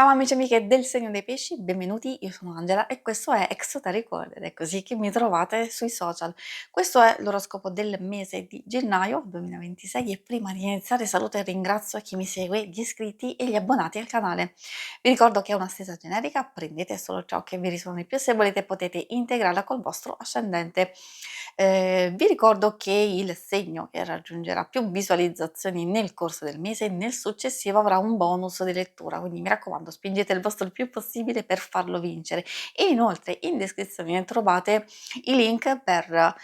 Ciao amici e amiche del segno dei pesci, benvenuti, io sono Angela e questo è Exoteric ed è così che mi trovate sui social. Questo è l'oroscopo del mese di gennaio 2026 e prima di iniziare saluto e ringrazio chi mi segue, gli iscritti e gli abbonati al canale. Vi ricordo che è una stesa generica, prendete solo ciò che vi risuona di più, se volete potete integrarla col vostro ascendente. Vi ricordo che il segno che raggiungerà più visualizzazioni nel corso del mese nel successivo avrà un bonus di lettura, quindi mi raccomando spingete il vostro il più possibile per farlo vincere. E inoltre in descrizione trovate i link per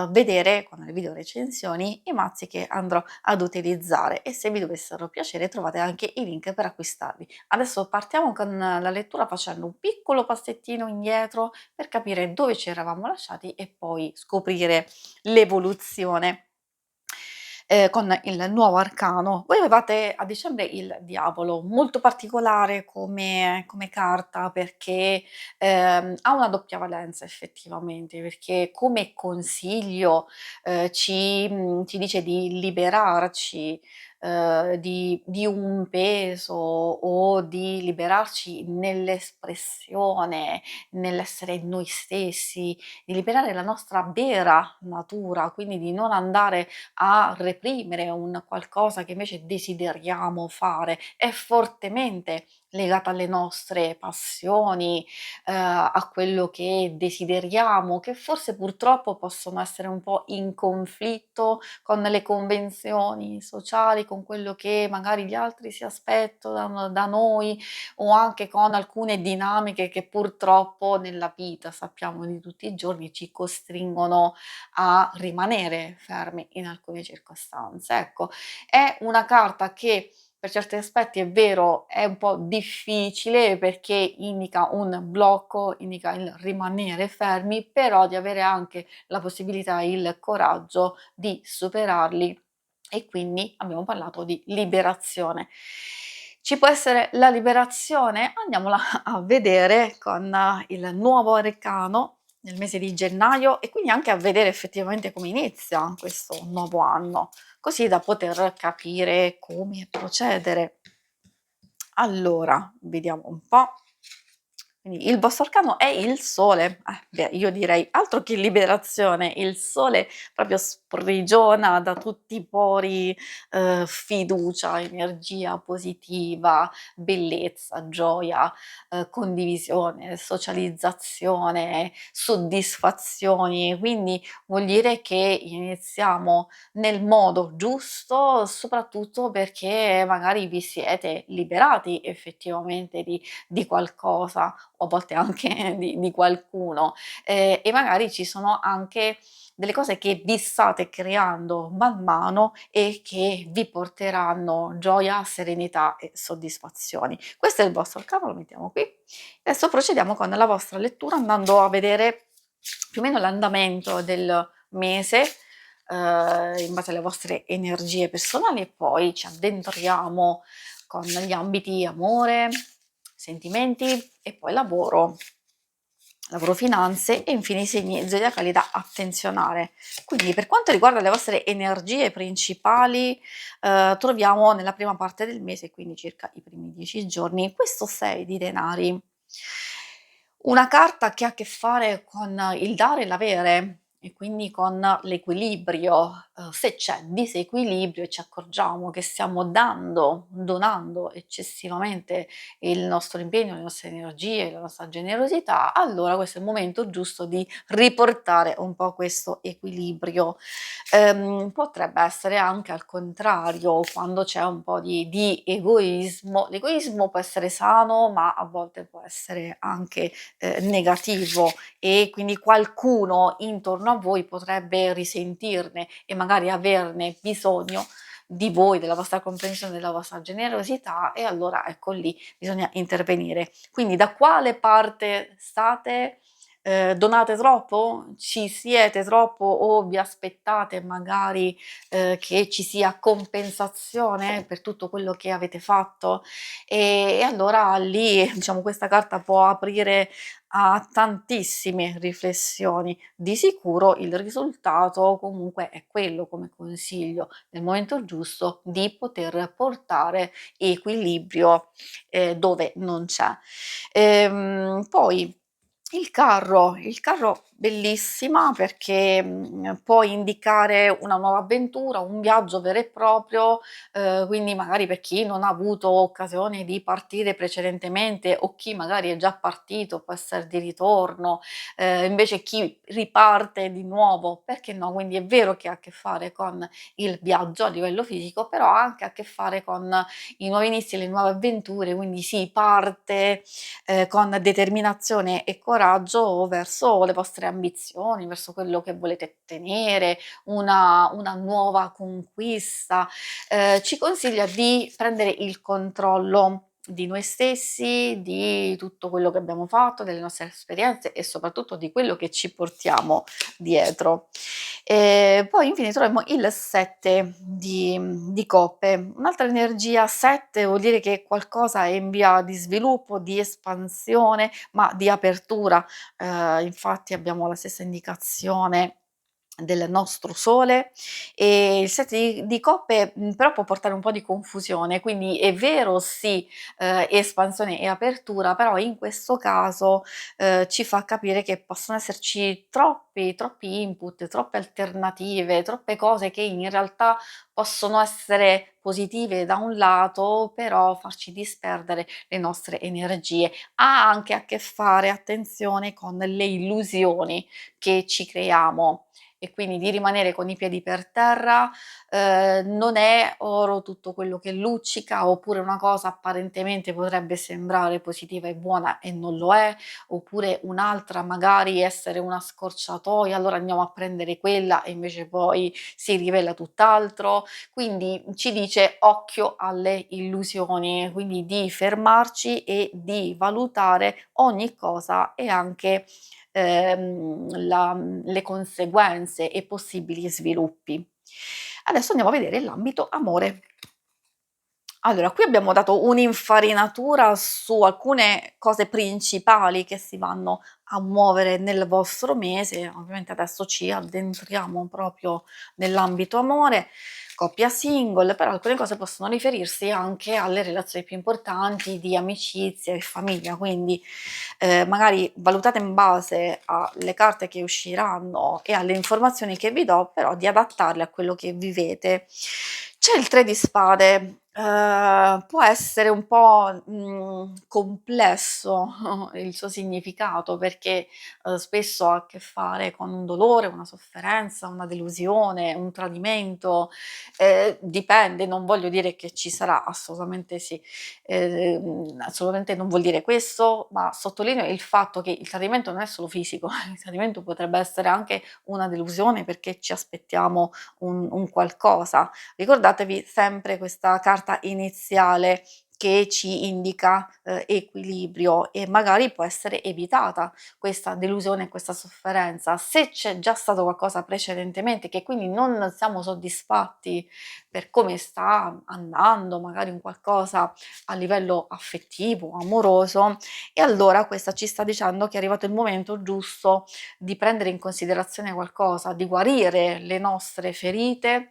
vedere con le video recensioni i mazzi che andrò ad utilizzare e se vi dovessero piacere trovate anche i link per acquistarli. Adesso partiamo con la lettura facendo un piccolo passettino indietro per capire dove ci eravamo lasciati e poi scoprire l'evoluzione. Con il nuovo arcano. Voi avevate a dicembre il diavolo, molto particolare come carta perché, ha una doppia valenza effettivamente, perché come consiglio, ci dice di liberarci, di un peso o di liberarci nell'espressione, nell'essere noi stessi, di liberare la nostra vera natura, quindi di non andare a reprimere un qualcosa che invece desideriamo fare. È fortemente legata alle nostre passioni, a quello che desideriamo, che forse purtroppo possono essere un po' in conflitto con le convenzioni sociali, con quello che magari gli altri si aspettano da noi o anche con alcune dinamiche che purtroppo nella vita, sappiamo di tutti i giorni, ci costringono a rimanere fermi in alcune circostanze. Ecco, è una carta che per certi aspetti è vero, è un po' difficile perché indica un blocco, indica il rimanere fermi, però di avere anche la possibilità e il coraggio di superarli e quindi abbiamo parlato di liberazione. Ci può essere la liberazione? Andiamola a vedere con il nuovo arcano nel mese di gennaio e quindi anche a vedere effettivamente come inizia questo nuovo anno, così da poter capire come procedere. Allora, vediamo un po'. Quindi il vostro arcano è il sole. Beh, io direi altro che liberazione, il sole proprio sprigiona da tutti i pori, fiducia, energia positiva, bellezza, gioia, condivisione, socializzazione, soddisfazioni. Quindi vuol dire che iniziamo nel modo giusto, soprattutto perché magari vi siete liberati effettivamente di qualcosa o a volte anche di qualcuno, e magari ci sono anche delle cose che vi state creando man mano e che vi porteranno gioia, serenità e soddisfazioni. Questo è il vostro arcano, lo mettiamo qui. Adesso procediamo con la vostra lettura andando a vedere più o meno l'andamento del mese, in base alle vostre energie personali e poi ci addentriamo con gli ambiti amore, sentimenti e poi lavoro, finanze e infine i segni zodiacali da attenzionare. Quindi per quanto riguarda le vostre energie principali, troviamo nella prima parte del mese, quindi circa i primi 10 giorni, questo 6 di denari. Una carta che ha a che fare con il dare e l'avere e quindi con l'equilibrio. Se c'è disequilibrio e ci accorgiamo che stiamo donando eccessivamente il nostro impegno, le nostre energie, la nostra generosità, allora questo è il momento giusto di riportare un po' questo equilibrio. Potrebbe essere anche al contrario, quando c'è un po' di egoismo. L'egoismo può essere sano, ma a volte può essere anche negativo e quindi qualcuno intorno a voi potrebbe risentirne e magari averne bisogno di voi, della vostra comprensione, della vostra generosità e allora ecco lì bisogna intervenire. Quindi da quale parte state? donate troppo? Ci siete troppo o vi aspettate magari, che ci sia compensazione per tutto quello che avete fatto? E allora lì, diciamo, questa carta può aprire a tantissime riflessioni. Di sicuro il risultato comunque è quello, come consiglio, nel momento giusto di poter portare equilibrio, dove non c'è. Poi il carro bellissima perché, può indicare una nuova avventura, un viaggio vero e proprio, quindi magari per chi non ha avuto occasione di partire precedentemente o chi magari è già partito, può esser di ritorno, invece chi riparte di nuovo, perché no? Quindi è vero che ha a che fare con il viaggio a livello fisico, però ha anche a che fare con i nuovi inizi, le nuove avventure, quindi si parte, con determinazione e coraggio verso le vostre ambizioni, verso quello che volete ottenere, una nuova conquista. Ci consiglia di prendere il controllo di noi stessi, di tutto quello che abbiamo fatto, delle nostre esperienze e soprattutto di quello che ci portiamo dietro. Poi infine troviamo il 7 di coppe. Un'altra energia 7 vuol dire che qualcosa è in via di sviluppo, di espansione, ma di apertura. Infatti abbiamo la stessa indicazione del nostro sole e il 7 di coppe, però può portare un po' di confusione, quindi è vero sì, espansione e apertura, però in questo caso, ci fa capire che possono esserci troppi input, troppe alternative, troppe cose che in realtà possono essere positive da un lato, però farci disperdere le nostre energie. Ha anche a che fare, attenzione, con le illusioni che ci creiamo e quindi di rimanere con i piedi per terra, non è oro tutto quello che luccica, oppure una cosa apparentemente potrebbe sembrare positiva e buona e non lo è, oppure un'altra magari essere una scorciatoia, allora andiamo a prendere quella e invece poi si rivela tutt'altro. Quindi ci dice occhio alle illusioni, quindi di fermarci e di valutare ogni cosa e anche le conseguenze e possibili sviluppi. Adesso andiamo a vedere l'ambito amore. Allora, qui abbiamo dato un'infarinatura su alcune cose principali che si vanno a muovere nel vostro mese. Ovviamente adesso ci addentriamo proprio nell'ambito amore, coppia single, però alcune cose possono riferirsi anche alle relazioni più importanti di amicizia e famiglia, quindi magari valutate in base alle carte che usciranno e alle informazioni che vi do, però di adattarle a quello che vivete. C'è il 3 di spade, può essere un po', complesso il suo significato perché, spesso ha a che fare con un dolore, una sofferenza, una delusione, un tradimento, dipende, non voglio dire che ci sarà, assolutamente sì, assolutamente non vuol dire questo, ma sottolineo il fatto che il tradimento non è solo fisico, il tradimento potrebbe essere anche una delusione perché ci aspettiamo un qualcosa. Ricordatevi sempre questa carta iniziale che ci indica, equilibrio e magari può essere evitata questa delusione e questa sofferenza. Se c'è già stato qualcosa precedentemente che quindi non siamo soddisfatti per come sta andando, magari un qualcosa a livello affettivo, amoroso, e allora questa ci sta dicendo che è arrivato il momento giusto di prendere in considerazione qualcosa, di guarire le nostre ferite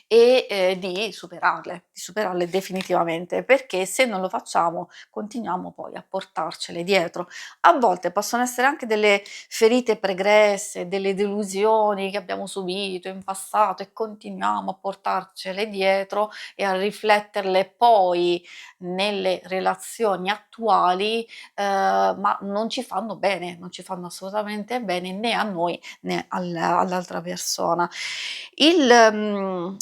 e, di superarle definitivamente, perché se non lo facciamo continuiamo poi a portarcele dietro. A volte possono essere anche delle ferite pregresse, delle delusioni che abbiamo subito in passato e continuiamo a portarcele dietro e a rifletterle poi nelle relazioni attuali, ma non ci fanno bene, non ci fanno assolutamente bene né a noi né all'altra persona. Il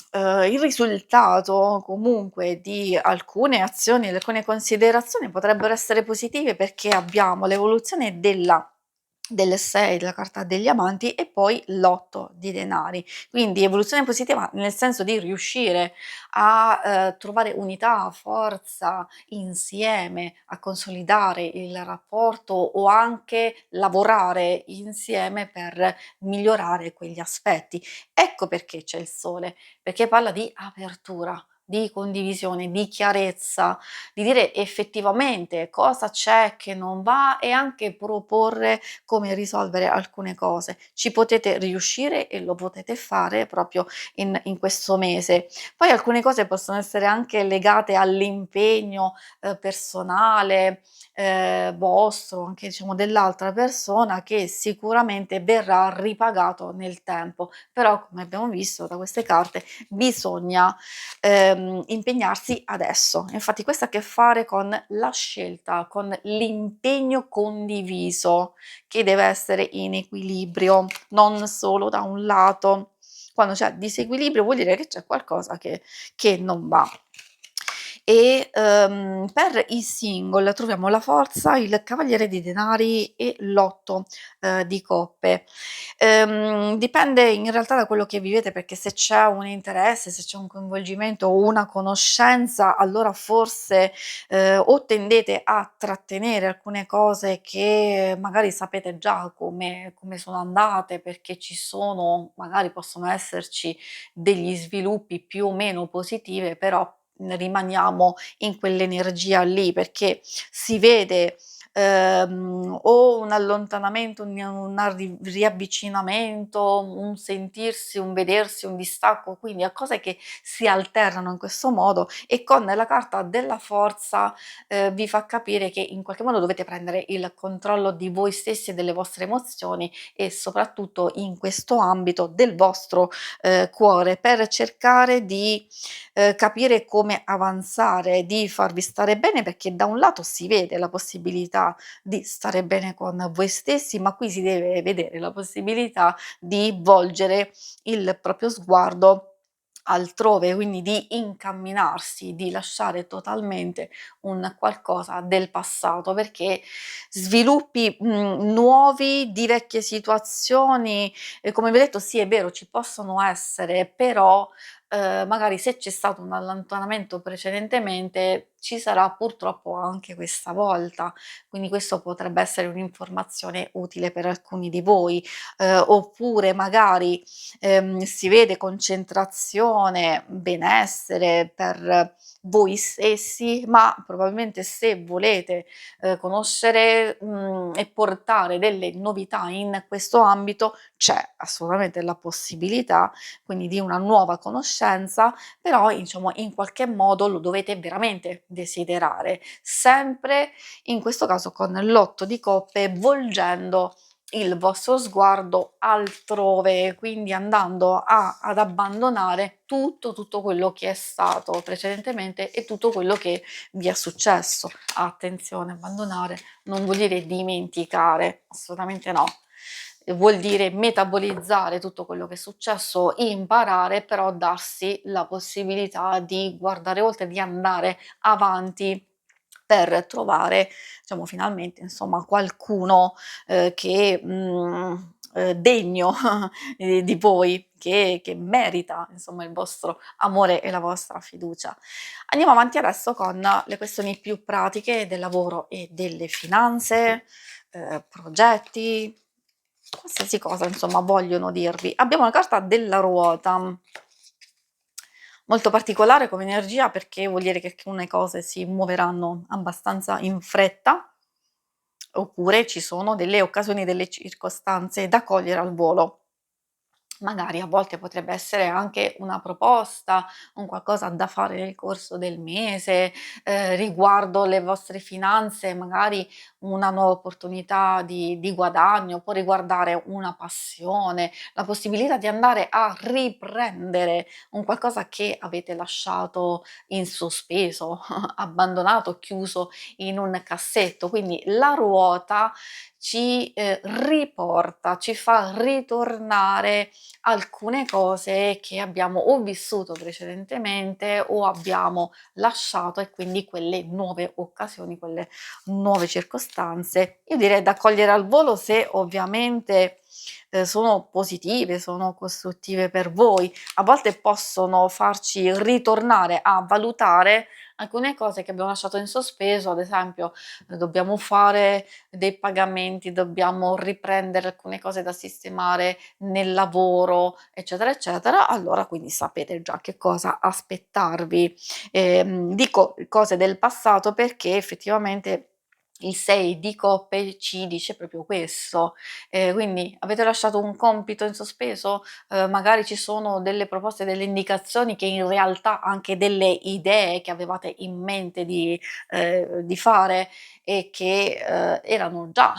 risultato comunque di alcune azioni, di alcune considerazioni potrebbero essere positive perché abbiamo l'evoluzione della del 6 della carta degli amanti e poi l'8 di denari. Quindi evoluzione positiva nel senso di riuscire a, trovare unità, forza insieme, a consolidare il rapporto o anche lavorare insieme per migliorare quegli aspetti. Ecco perché c'è il sole, perché parla di apertura, di condivisione, di chiarezza, di dire effettivamente cosa c'è che non va e anche proporre come risolvere alcune cose. Ci potete riuscire e lo potete fare proprio in questo mese. Poi alcune cose possono essere anche legate all'impegno, personale, vostro, anche diciamo dell'altra persona che sicuramente verrà ripagato nel tempo. Però come abbiamo visto da queste carte bisogna, impegnarsi adesso. Infatti questo ha a che fare con la scelta, con l'impegno condiviso che deve essere in equilibrio, non solo da un lato. Quando c'è disequilibrio vuol dire che c'è qualcosa che non va. E, per i single troviamo la forza, il cavaliere di denari e l'8, di coppe. Dipende in realtà da quello che vivete, perché se c'è un interesse, se c'è un coinvolgimento o una conoscenza, allora forse, o tendete a trattenere alcune cose che magari sapete già come sono andate, perché ci sono magari possono esserci degli sviluppi più o meno positive, però rimaniamo in quell'energia lì, perché si vede, o un allontanamento, una riavvicinamento, un sentirsi, un vedersi, un distacco, quindi a cose che si alternano in questo modo e con la carta della forza, vi fa capire che in qualche modo dovete prendere il controllo di voi stessi e delle vostre emozioni e soprattutto in questo ambito del vostro, cuore per cercare di capire come avanzare, di farvi stare bene, perché da un lato si vede la possibilità di stare bene con voi stessi, ma qui si deve vedere la possibilità di volgere il proprio sguardo altrove, quindi di incamminarsi, di lasciare totalmente un qualcosa del passato, perché sviluppi, nuovi di vecchie situazioni, come vi ho detto sì è vero ci possono essere, però magari se c'è stato un allontanamento precedentemente, ci sarà purtroppo anche questa volta. Quindi questo potrebbe essere un'informazione utile per alcuni di voi, oppure magari, si vede concentrazione, benessere per voi stessi, ma probabilmente se volete, conoscere, e portare delle novità in questo ambito, c'è assolutamente la possibilità quindi di una nuova conoscenza, però diciamo in qualche modo lo dovete veramente desiderare, sempre in questo caso con l'8 di coppe volgendo il vostro sguardo altrove, quindi andando ad abbandonare tutto quello che è stato precedentemente e tutto quello che vi è successo. Attenzione, abbandonare non vuol dire dimenticare, assolutamente no. Vuol dire metabolizzare tutto quello che è successo, imparare, però darsi la possibilità di guardare oltre, di andare avanti per trovare, diciamo, finalmente insomma qualcuno, che, degno di voi, che merita insomma il vostro amore e la vostra fiducia. Andiamo avanti adesso con le questioni più pratiche del lavoro e delle finanze, progetti, qualsiasi cosa insomma vogliono dirvi. Abbiamo la carta della ruota, molto particolare come energia perché vuol dire che alcune cose si muoveranno abbastanza in fretta, oppure ci sono delle occasioni, delle circostanze da cogliere al volo. Magari a volte potrebbe essere anche una proposta, un qualcosa da fare nel corso del mese, riguardo le vostre finanze, magari una nuova opportunità di guadagno, può riguardare una passione, la possibilità di andare a riprendere un qualcosa che avete lasciato in sospeso, abbandonato, chiuso in un cassetto. Quindi la ruota ci riporta, ci fa ritornare alcune cose che abbiamo o vissuto precedentemente o abbiamo lasciato, e quindi quelle nuove occasioni, quelle nuove circostanze, io direi da cogliere al volo se ovviamente sono positive, sono costruttive per voi. A volte possono farci ritornare a valutare alcune cose che abbiamo lasciato in sospeso, ad esempio dobbiamo fare dei pagamenti, dobbiamo riprendere alcune cose da sistemare nel lavoro, eccetera, eccetera, allora quindi sapete già che cosa aspettarvi. Dico cose del passato perché effettivamente il 6 di coppe ci dice proprio questo. Quindi avete lasciato un compito in sospeso? Magari ci sono delle proposte, delle indicazioni che in realtà anche delle idee che avevate in mente di fare e che, erano già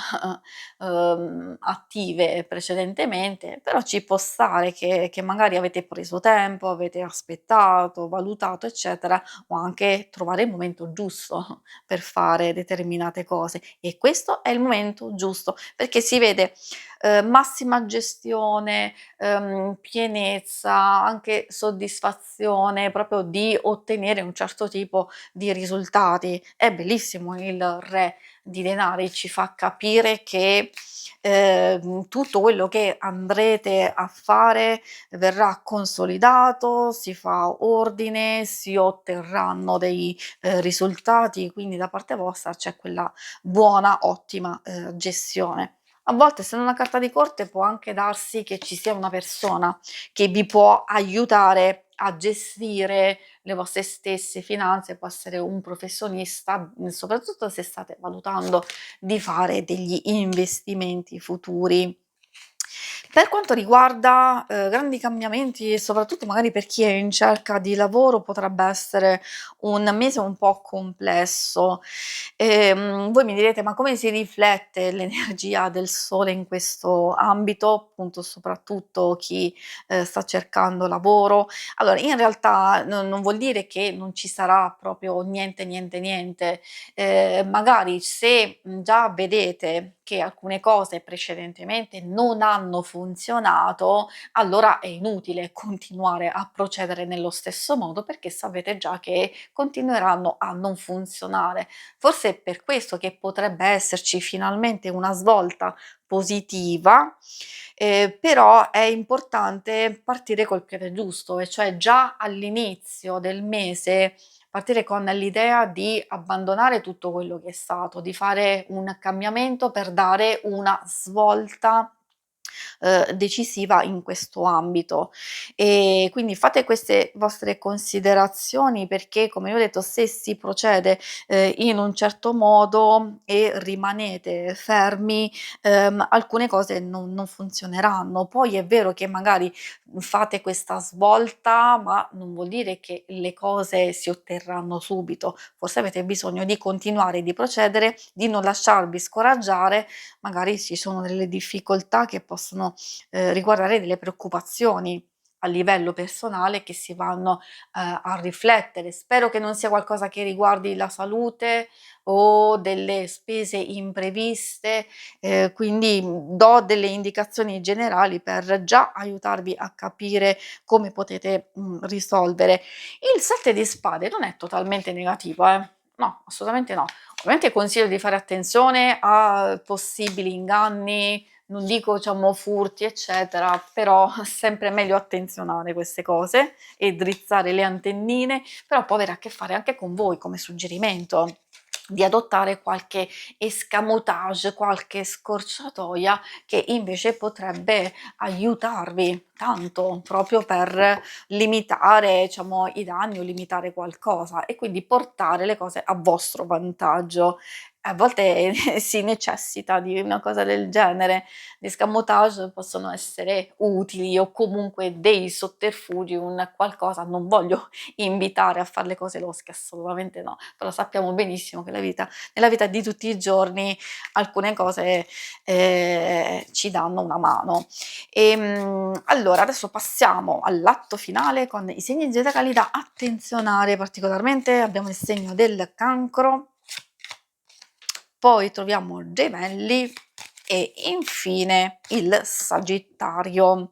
attive precedentemente, però ci può stare che magari avete preso tempo, avete aspettato, valutato, eccetera, o anche trovare il momento giusto per fare determinate cose, e questo è il momento giusto, perché si vede, massima gestione, pienezza, anche soddisfazione proprio di ottenere un certo tipo di risultati. È bellissimo il re di denari, ci fa capire che, tutto quello che andrete a fare verrà consolidato, si fa ordine, si otterranno dei, risultati, quindi da parte vostra c'è quella buona, ottima, gestione. A volte, essendo una carta di corte, può anche darsi che ci sia una persona che vi può aiutare a gestire le vostre stesse finanze, può essere un professionista, soprattutto se state valutando di fare degli investimenti futuri. Per quanto riguarda, grandi cambiamenti e soprattutto magari per chi è in cerca di lavoro, potrebbe essere un mese un po' complesso. Voi mi direte: "Ma come si riflette l'energia del sole in questo ambito?" Appunto, soprattutto chi, sta cercando lavoro. Allora, in realtà non vuol dire che non ci sarà proprio niente, niente, niente. Magari se, già vedete che alcune cose precedentemente non hanno funzionato, allora è inutile continuare a procedere nello stesso modo, perché sapete già che continueranno a non funzionare. Forse è per questo che potrebbe esserci finalmente una svolta positiva, però è importante partire col piede giusto, e cioè già all'inizio del mese partire con l'idea di abbandonare tutto quello che è stato, di fare un cambiamento per dare una svolta, decisiva in questo ambito. Quindi fate queste vostre considerazioni, perché come vi ho detto, se si procede, in un certo modo e rimanete fermi, alcune cose non funzioneranno. Poi è vero che magari fate questa svolta, ma non vuol dire che le cose si otterranno subito. Forse avete bisogno di continuare, di procedere, di non lasciarvi scoraggiare, magari ci sono delle difficoltà che possono, riguardare delle preoccupazioni a livello personale che si vanno, a riflettere. Spero che non sia qualcosa che riguardi la salute o delle spese impreviste, quindi, do delle indicazioni generali per già aiutarvi a capire come potete, risolvere. Il 7 di spade non è totalmente negativo, no, assolutamente no. Ovviamente consiglio di fare attenzione a possibili inganni, non dico diciamo furti eccetera, però sempre meglio attenzionare queste cose e drizzare le antennine, però può avere a che fare anche con voi, come suggerimento di adottare qualche escamotage, qualche scorciatoia che invece potrebbe aiutarvi tanto, proprio per limitare, diciamo, i danni o limitare qualcosa, e quindi portare le cose a vostro vantaggio. A volte si necessita di una cosa del genere. Gli escamotage possono essere utili o comunque dei sotterfugi, un qualcosa, non voglio invitare a far le cose losche, assolutamente no, però sappiamo benissimo che nella vita di tutti i giorni alcune cose, ci danno una mano. Allora adesso passiamo all'atto finale con i segni zodiacali da attenzionare particolarmente. Abbiamo il segno del Cancro, poi troviamo Gemelli e infine il Sagittario.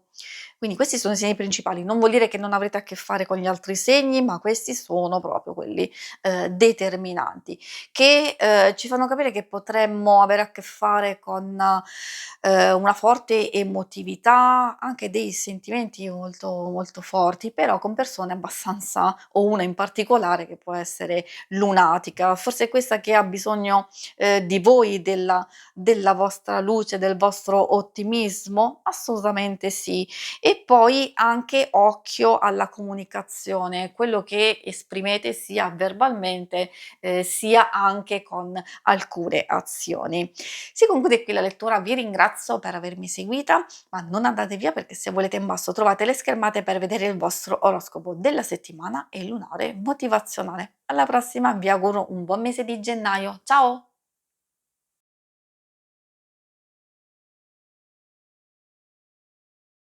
Quindi questi sono i segni principali, non vuol dire che non avrete a che fare con gli altri segni, ma questi sono proprio quelli, determinanti, che, ci fanno capire che potremmo avere a che fare con, una forte emotività, anche dei sentimenti molto, molto forti, però con persone abbastanza o una in particolare che può essere lunatica, forse è questa che ha bisogno, di voi, della vostra luce, del vostro ottimismo? Assolutamente sì. E poi anche occhio alla comunicazione, quello che esprimete sia verbalmente, sia anche con alcune azioni. Si conclude qui la lettura, vi ringrazio per avermi seguita, ma non andate via perché se volete in basso trovate le schermate per vedere il vostro oroscopo della settimana e lunare motivazionale. Alla prossima, vi auguro un buon mese di gennaio. Ciao!